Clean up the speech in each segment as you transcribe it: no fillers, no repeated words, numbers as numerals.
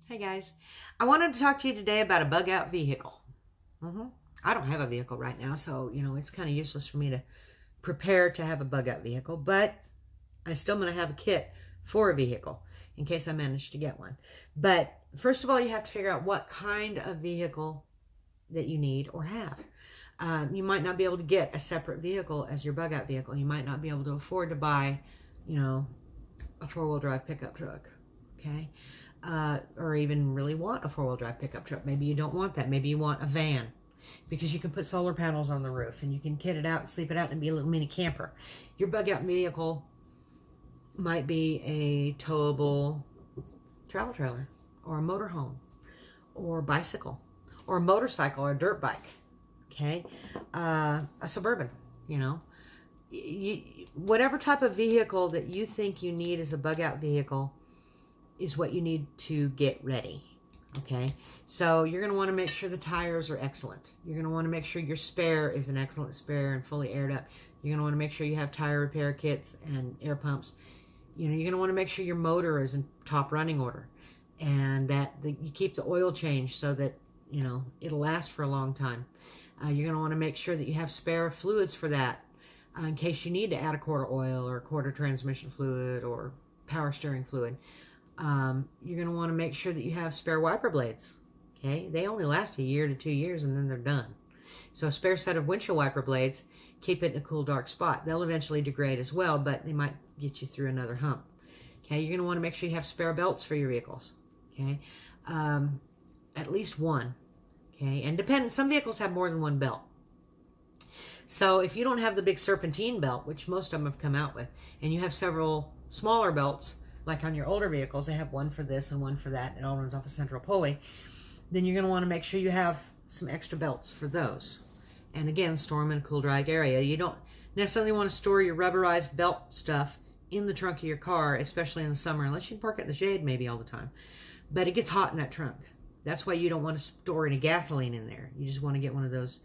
Hey guys, I wanted to talk to you today about a bug out vehicle. I don't have a vehicle right now, so it's kind of useless for me to prepare to have a bug out vehicle, but I still going to have a kit for a vehicle in case I manage to get one. But first of all, you have to figure out what kind of vehicle that you need or have. You might not be able to get a separate vehicle as your bug out vehicle. You might not be able to afford to buy, a four-wheel drive pickup truck. Okay. Or even really want a four-wheel drive pickup truck. Maybe you don't want that. Maybe you want a van because you can put solar panels on the roof and you can kit it out and sleep it out and be a little mini camper. Your bug out vehicle might be a towable travel trailer or a motorhome or a bicycle or a motorcycle or a dirt bike. Okay. A Suburban, whatever type of vehicle that you think you need as a bug out vehicle is what you need to get ready. Okay, so you're going to want to make sure the tires are excellent. You're going to want to make sure your spare is an excellent spare and fully aired up. You're going to want to make sure you have tire repair kits and air pumps. You're going to want to make sure your motor is in top running order and that you keep the oil change so that it'll last for a long time. You're going to want to make sure that you have spare fluids for that in case you need to add a quart of oil or a quart of transmission fluid or power steering fluid. You're going to want to make sure that you have spare wiper blades. Okay, they only last a year to 2 years and then they're done. So a spare set of windshield wiper blades, keep it in a cool, dark spot. They'll eventually degrade as well, but they might get you through another hump. Okay, you're going to want to make sure you have spare belts for your vehicles. Okay, at least one. Okay, and some vehicles have more than one belt. So if you don't have the big serpentine belt, which most of them have come out with, and you have several smaller belts, like on your older vehicles, they have one for this and one for that, and it all runs off a central pulley, then you're going to want to make sure you have some extra belts for those. And again, store them in a cool, dry area. You don't necessarily want to store your rubberized belt stuff in the trunk of your car, especially in the summer, unless you park it in the shade maybe all the time. But it gets hot in that trunk. That's why you don't want to store any gasoline in there. You just want to get one of those,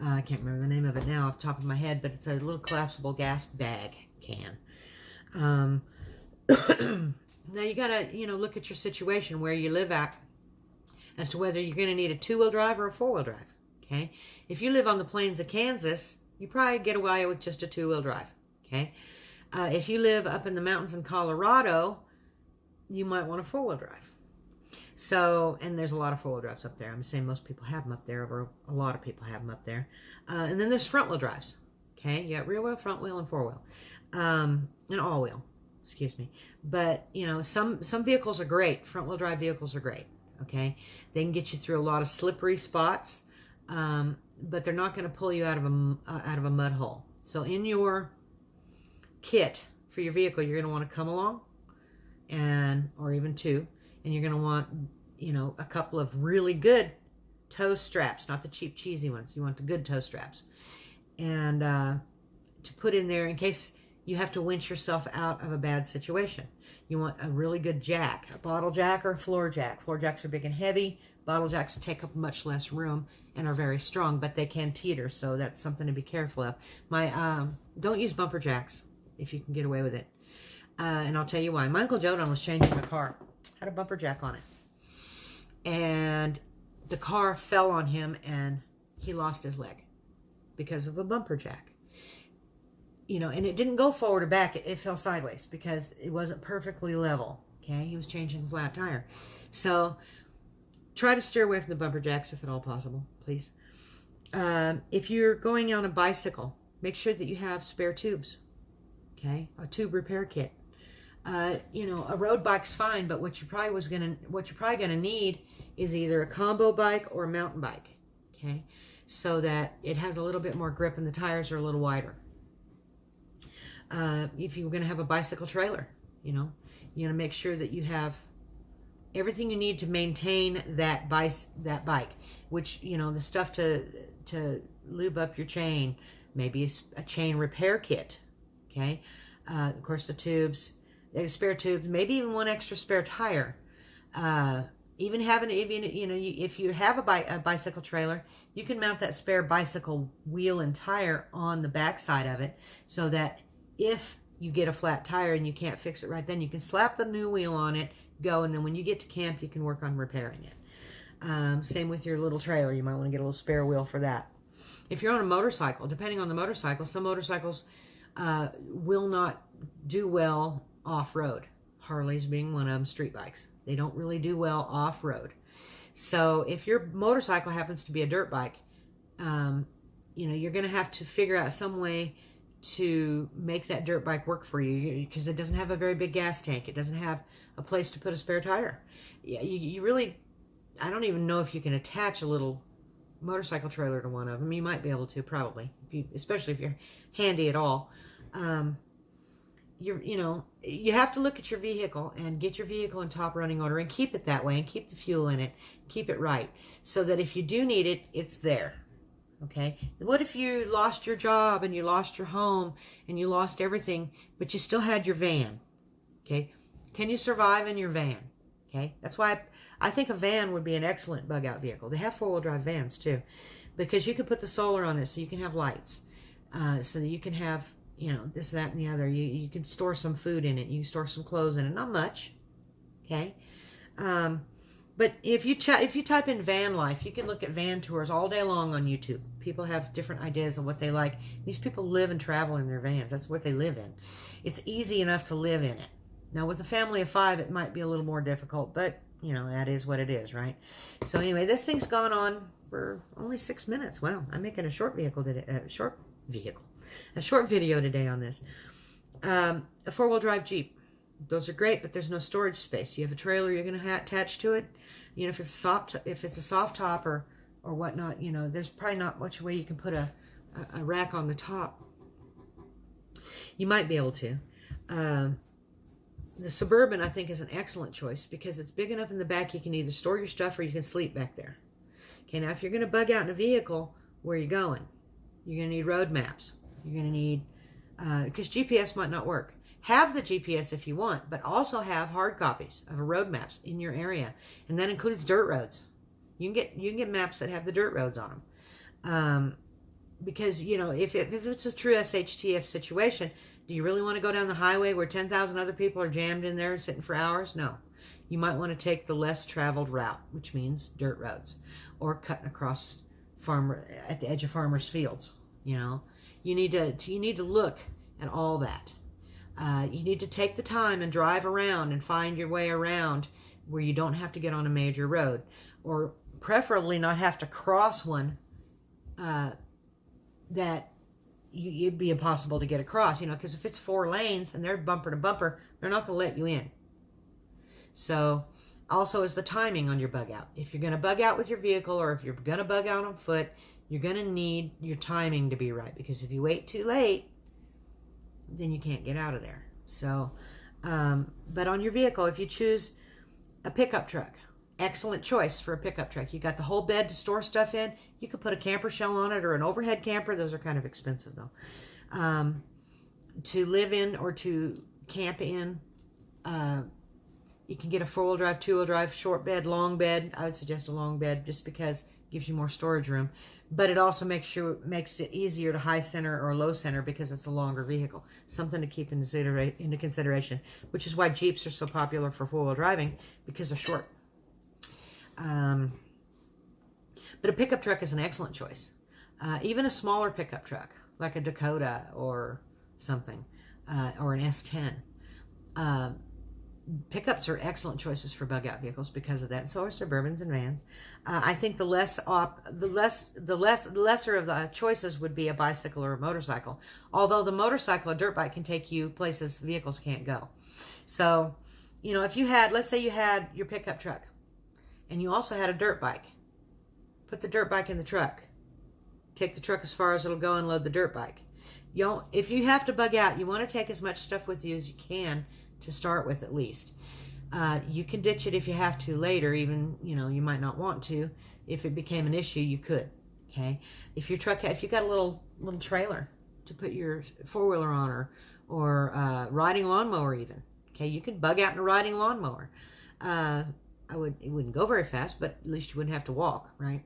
I can't remember the name of it now off the top of my head, but it's a little collapsible gas bag can. Now you gotta, look at your situation where you live at as to whether you're going to need a two-wheel drive or a four-wheel drive. Okay, if you live on the plains of Kansas, you probably get away with just a two-wheel drive. Okay, if you live up in the mountains in Colorado, you might want a four-wheel drive. So, and there's a lot of four-wheel drives up there. I'm saying most people have them up there, or a lot of people have them up there. And then there's front-wheel drives. Okay, you got rear wheel, front wheel, and four wheel, and all wheel. Excuse me. But, some vehicles are great. Front-wheel drive vehicles are great, okay? They can get you through a lot of slippery spots, but they're not going to pull you out of a mud hole. So in your kit for your vehicle, you're going to want to come along, or even two, and you're going to want, a couple of really good toe straps, not the cheap, cheesy ones. You want the good toe straps. And to put in there in case you have to winch yourself out of a bad situation. You want a really good jack, a bottle jack or a floor jack. Floor jacks are big and heavy. Bottle jacks take up much less room and are very strong, but they can teeter, so that's something to be careful of. Don't use bumper jacks if you can get away with it. And I'll tell you why. My Uncle Jodan was changing a car, had a bumper jack on it. And the car fell on him and he lost his leg because of a bumper jack. And it didn't go forward or back. It fell sideways because it wasn't perfectly level. Okay, he was changing a flat tire. So try to steer away from the bumper jacks if at all possible, please. If you're going on a bicycle, make sure that you have spare tubes. Okay, a tube repair kit. A road bike's fine, but what you're probably gonna need is either a combo bike or a mountain bike. Okay, so that it has a little bit more grip and the tires are a little wider. If you're going to have a bicycle trailer, you're going to make sure that you have everything you need to maintain that bike, which, the stuff to lube up your chain, maybe a chain repair kit. Okay. Of course, the tubes, the spare tubes, maybe even one extra spare tire. If you have a bicycle trailer, you can mount that spare bicycle wheel and tire on the back side of it so that if you get a flat tire and you can't fix it right then, you can slap the new wheel on it, go, and then when you get to camp, you can work on repairing it. Same with your little trailer. You might want to get a little spare wheel for that. If you're on a motorcycle, depending on the motorcycle, some motorcycles will not do well off-road. Harleys being one of them, street bikes. They don't really do well off-road. So if your motorcycle happens to be a dirt bike, you're going to have to figure out some way to make that dirt bike work for you, because it doesn't have a very big gas tank. It doesn't have a place to put a spare tire. Yeah, you really, I don't even know if you can attach a little motorcycle trailer to one of them. You might be able to, probably, especially if you're handy at all. You have to look at your vehicle and get your vehicle in top running order and keep it that way and keep the fuel in it, keep it right, so that if you do need it, it's there. Okay? What if you lost your job and you lost your home and you lost everything, but you still had your van? Okay? Can you survive in your van? Okay? That's why I think a van would be an excellent bug out vehicle. They have four-wheel drive vans too, because you can put the solar on this, so you can have lights, so that you can have, this, that, and the other. You can store some food in it. You can store some clothes in it. Not much. Okay? But if you type in van life, you can look at van tours all day long on YouTube. People have different ideas of what they like. These people live and travel in their vans. That's what they live in. It's easy enough to live in it. Now, with a family of 5, it might be a little more difficult, but, that is what it is, right? So anyway, this thing's gone on for only 6 minutes. Wow, I'm making a short video today on this. A 4-wheel drive Jeep. Those are great, but there's no storage space. You have a trailer you're going to attach to it. If it's a soft top or whatnot, there's probably not much way you can put a rack on the top. You might be able to. The Suburban, I think, is an excellent choice because it's big enough in the back you can either store your stuff or you can sleep back there. Okay, now if you're going to bug out in a vehicle, where are you going? You're going to need road maps. You're going to need, because GPS might not work. Have the GPS if you want, but also have hard copies of road maps in your area, and that includes dirt roads. You can get maps that have the dirt roads on them, because if it's a true shtf situation, do you really want to go down the highway where 10,000 other people are jammed in there and sitting for hours? No, you might want to take the less traveled route, which means dirt roads, or cutting across at the edge of farmers' fields. You need to look at all that. You need to take the time and drive around and find your way around where you don't have to get on a major road, or preferably not have to cross one that it'd be impossible to get across, because if it's 4 lanes and they're bumper to bumper, they're not going to let you in. So also is the timing on your bug out. If you're going to bug out with your vehicle, or if you're going to bug out on foot, you're going to need your timing to be right, because if you wait too late, then you can't get out of there. So, but on your vehicle, if you choose a pickup truck, excellent choice for a pickup truck. You got the whole bed to store stuff in. You could put a camper shell on it or an overhead camper. Those are kind of expensive though. To live in or to camp in, you can get a 4-wheel drive, 2-wheel drive, short bed, long bed. I would suggest a long bed just because it gives you more storage room. But it also makes it easier to high center or low center because it's a longer vehicle. Something to keep into consideration, which is why Jeeps are so popular for 4-wheel driving, because they're short. But a pickup truck is an excellent choice. Even a smaller pickup truck, like a Dakota or something, or an S10. Pickups are excellent choices for bug out vehicles because of that. So are Suburbans and vans. I think the lesser of the choices would be a bicycle or a motorcycle. Although the motorcycle, a dirt bike, can take you places vehicles can't go. So, if you had, let's say you had your pickup truck, and you also had a dirt bike, put the dirt bike in the truck. Take the truck as far as it'll go and load the dirt bike. If you have to bug out, you want to take as much stuff with you as you can to start with, at least. You can ditch it if you have to later, even, you might not want to. If it became an issue, you could, okay? If you got a little trailer to put your 4-wheeler on, or riding lawnmower even, okay? You could bug out in a riding lawnmower. It wouldn't go very fast, but at least you wouldn't have to walk, right?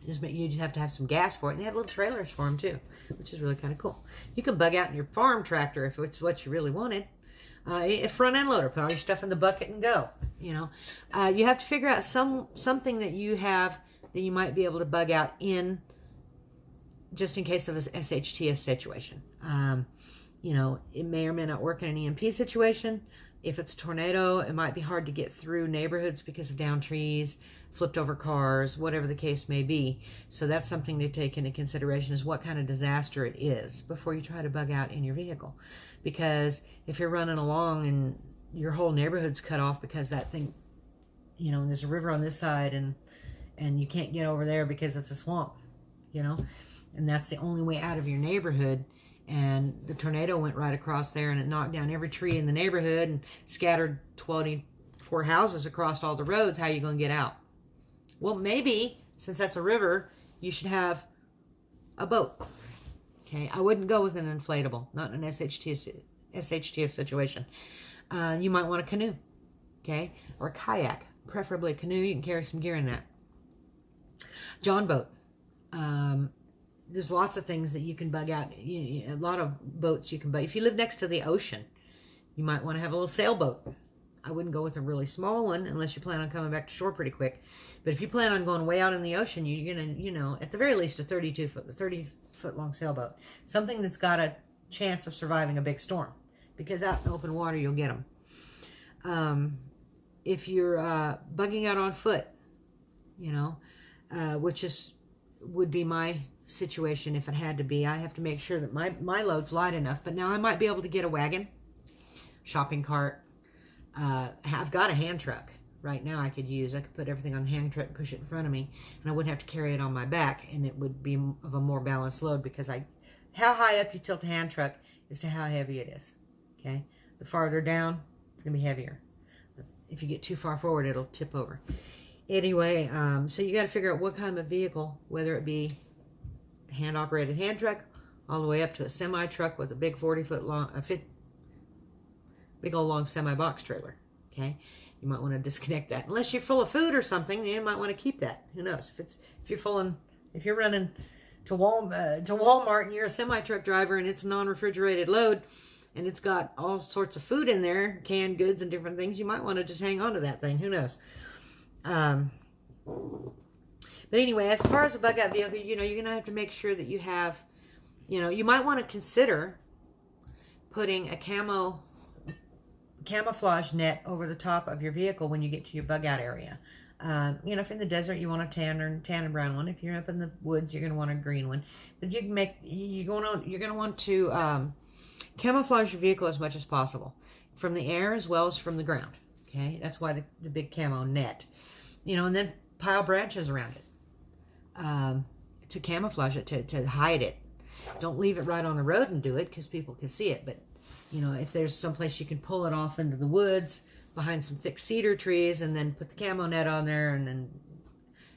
You just have to have some gas for it. And they have little trailers for them too, which is really kind of cool. You can bug out in your farm tractor if it's what you really wanted. A front end loader, put all your stuff in the bucket and go. You know, you have to figure out something that you have that you might be able to bug out in, just in case of a shtf situation. You know, it may or may not work in an EMP situation. If it's a tornado, it might be hard to get through neighborhoods because of downed trees, flipped over cars, whatever the case may be. So that's something to take into consideration, is what kind of disaster it is before you try to bug out in your vehicle. Because if you're running along and your whole neighborhood's cut off because that thing, you know, and there's a river on this side and you can't get over there because it's a swamp, you know, and that's the only way out of your neighborhood, and the tornado went right across there and it knocked down every tree in the neighborhood and scattered 24 houses across all the roads, how are you going to get out? Well, maybe, since that's a river, you should have a boat. Okay, I wouldn't go with an inflatable, not an SHTF situation. You might want a canoe, okay, or a kayak, preferably a canoe. You can carry some gear in that. John boat. There's lots of things that you can bug out. A lot of boats you can bug. If you live next to the ocean, you might want to have a little sailboat. I wouldn't go with a really small one unless you plan on coming back to shore pretty quick. But if you plan on going way out in the ocean, you're gonna, you know, at the very least a 30-foot long sailboat, something that's got a chance of surviving a big storm, because out in open water you'll get them. If you're bugging out on foot, you know, which would be my situation if it had to be. I have to make sure that my load's light enough. But now I might be able to get a wagon, shopping cart. I've got a hand truck right now I could put everything on the hand truck and push it in front of me, and I wouldn't have to carry it on my back, and it would be of a more balanced load, because how high up you tilt the hand truck is to how heavy it is. Okay, the farther down, it's gonna be heavier. If you get too far forward, it'll tip over. Anyway, so you got to figure out what kind of vehicle, whether it be a hand-operated hand truck, all the way up to a semi-truck with a big 40-foot long, big old long semi-box trailer. Okay, you might want to disconnect that. Unless you're full of food or something, you might want to keep that. Who knows? If you're running to Walmart and you're a semi-truck driver and it's a non-refrigerated load and it's got all sorts of food in there, canned goods and different things, you might want to just hang on to that thing. Who knows? But anyway, as far as a bug out vehicle, you know, you're going to have to make sure that you have, you know, you might want to consider putting a camouflage net over the top of your vehicle when you get to your bug out area. You know, if you're in the desert, you want a tan and brown one. If you're up in the woods, you're going to want a green one. But you're going to want to camouflage your vehicle as much as possible, from the air as well as from the ground. Okay, that's why the big camo net. You know, and then pile branches around it to camouflage it, to hide it. Don't leave it right on the road and do it, because people can see it. But, you know, if there's someplace you can pull it off into the woods behind some thick cedar trees, and then put the camo net on there and then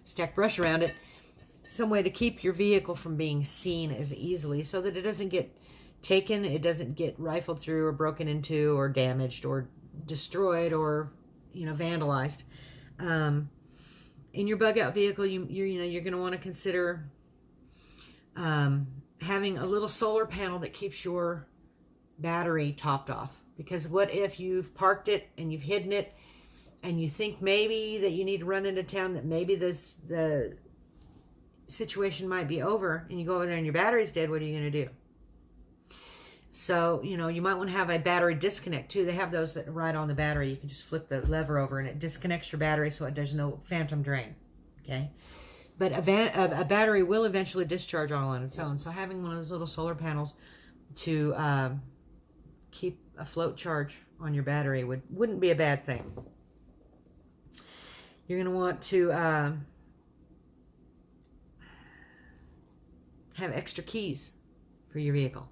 stack brush around it, some way to keep your vehicle from being seen as easily, so that it doesn't get taken, it doesn't get rifled through or broken into or damaged or destroyed or, you know, vandalized. In your bug out vehicle, you're going to want to consider having a little solar panel that keeps your battery topped off. Because what if you've parked it and you've hidden it, and you think maybe that you need to run into town, that maybe the situation might be over, and you go over there and your battery's dead? What are you going to do? So, you know, you might want to have a battery disconnect too. They have those that ride on the battery. You can just flip the lever over and it disconnects your battery, so there's no phantom drain. Okay, but a battery will eventually discharge all on its own. So having one of those little solar panels to keep a float charge on your battery wouldn't be a bad thing. You're going to want to have extra keys for your vehicle.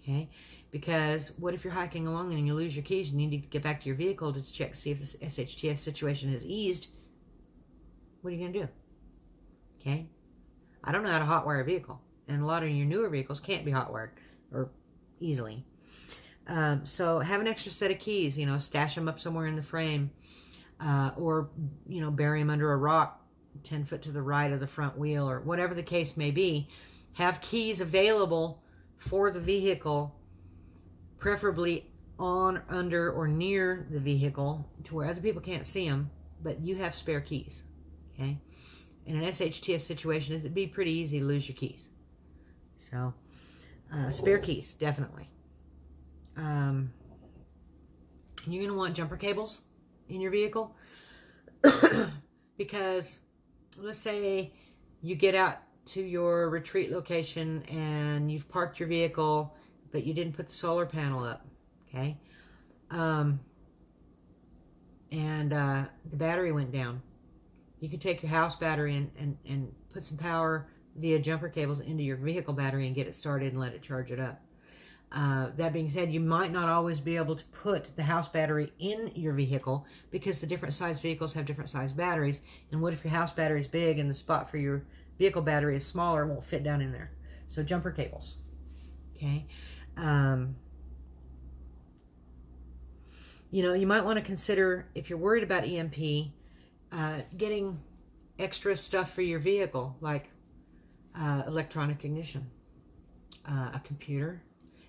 Okay, because what if you're hiking along and you lose your keys and you need to get back to your vehicle to check, see if this SHTF situation has eased? What are you going to do? Okay, I don't know how to hotwire a vehicle, and a lot of your newer vehicles can't be hotwired or easily. So have an extra set of keys, you know, stash them up somewhere in the frame, or, you know, bury them under a rock 10 foot to the right of the front wheel, or whatever the case may be. Have keys available for the vehicle, preferably on, under, or near the vehicle to where other people can't see them, but you have spare keys. Okay? In an shtf situation, it'd be pretty easy to lose your keys. So, spare keys, definitely. You're going to want jumper cables in your vehicle because let's say you get out to your retreat location and you've parked your vehicle, but you didn't put the solar panel up, okay? And the battery went down. You can take your house battery and put some power via jumper cables into your vehicle battery and get it started and let it charge it up. That being said, you might not always be able to put the house battery in your vehicle because the different size vehicles have different size batteries. And what if your house battery is big and the spot for your vehicle battery is smaller and won't fit down in there? So jumper cables. Okay. You know, you might want to consider, if you're worried about EMP, getting extra stuff for your vehicle, like electronic ignition, a computer.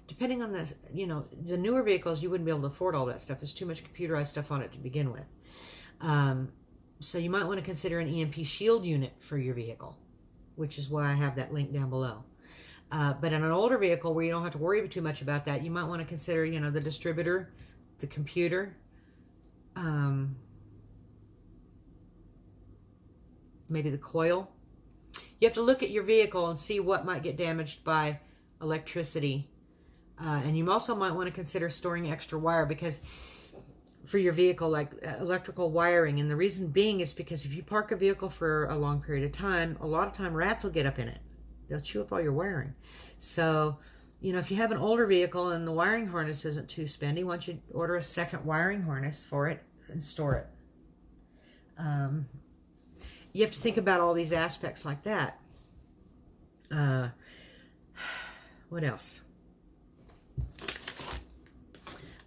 Depending on the, you know, the newer vehicles, you wouldn't be able to afford all that stuff. There's too much computerized stuff on it to begin with. So you might want to consider an EMP shield unit for your vehicle, which is why I have that link down below. But in an older vehicle where you don't have to worry too much about that, you might want to consider, you know, the distributor, the computer, maybe the coil. You have to look at your vehicle and see what might get damaged by electricity. And you also might want to consider storing extra wire because for your vehicle, like electrical wiring. And the reason being is because if you park a vehicle for a long period of time, a lot of time rats will get up in it. They'll chew up all your wiring. So, you know, if you have an older vehicle and the wiring harness isn't too spendy, why don't you order a second wiring harness for it and store it. You have to think about all these aspects like that. What else?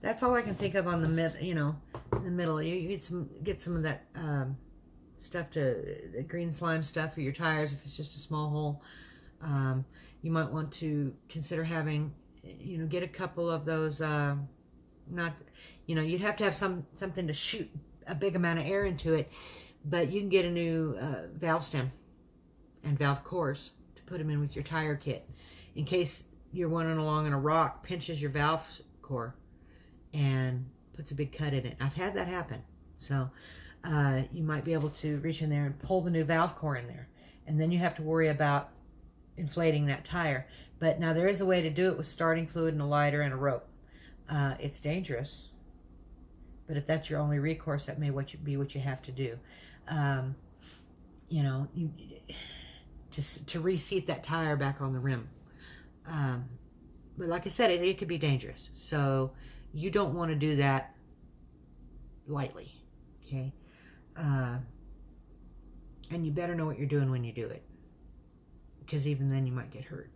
That's all I can think of on the mid. You know, in the middle. You get some of that stuff the green slime stuff for your tires if it's just a small hole. You might want to consider having, you know, get a couple of those. Not, you know, you'd have to have something to shoot a big amount of air into it, but you can get a new valve stem and valve cores to put them in with your tire kit in case you're running along and a rock pinches your valve core and puts a big cut in it. I've had that happen. So you might be able to reach in there and pull the new valve core in there. And then you have to worry about inflating that tire. But now there is a way to do it with starting fluid and a lighter and a rope. It's dangerous, but if that's your only recourse, that may be what you have to do. You know, to reseat that tire back on the rim. But like I said, it could be dangerous. So you don't want to do that lightly, okay? And you better know what you're doing when you do it, because even then you might get hurt.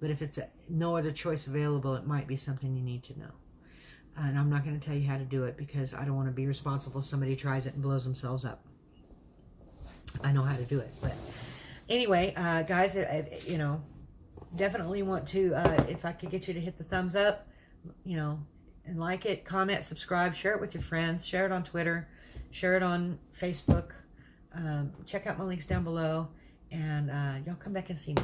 But if it's no other choice available, it might be something you need to know. And I'm not going to tell you how to do it because I don't want to be responsible if somebody tries it and blows themselves up. I know how to do it. But anyway, guys, you know, definitely want to, if I could get you to hit the thumbs up, you know, and like it, comment, subscribe, share it with your friends, share it on Twitter, share it on Facebook. Check out my links down below, and y'all come back and see me.